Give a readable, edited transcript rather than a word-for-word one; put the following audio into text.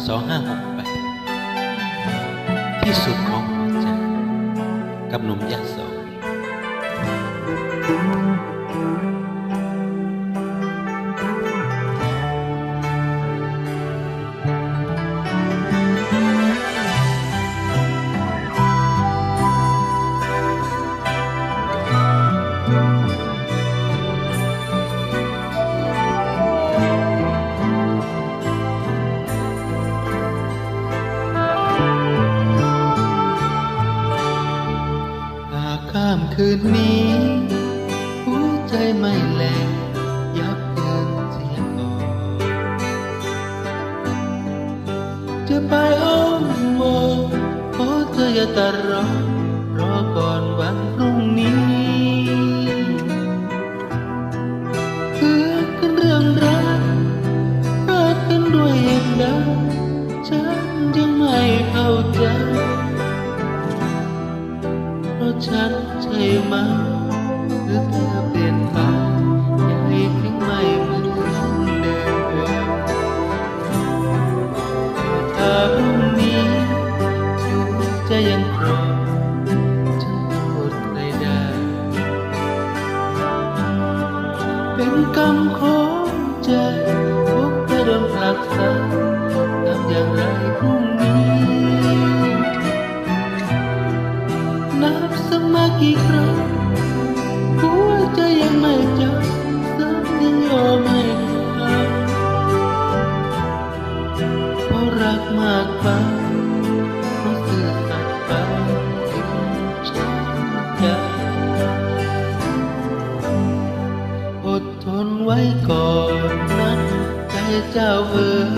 2568ที่สุดของหัวใจกับหนุ่มยโสข้ามคืนนี้หัวใจไม่แลยับเยินเสียก่อนจะไปอ้อมวอนขอเธออย่าตัดรอก่อนวันพรุ่งนี้เพื่อกันเรื่องรักกันด้วยเหตุใดฉันยังไม่เข้าใจเพราะฉันใช่ไหมหรือเธอเปลี่ยนไปยังทิ้งไม่เหมือนเดิมถ้าพรุ่งนี้จะยังโกรธฉันโทษใครได้เป็นกรรมของใจพบเธอโดนผลักไสทำอย่างไรพรุ่งนี้นับสมัครกี่ครั้งหัวใจยังไม่จบซ้ำยังยอมให้ฟังเพราะรักมากไปเพราะซื่อสัตย์ไปถึงช้ำใจอดทนไว้ก่อนนะใจเจ้าเอ๋ย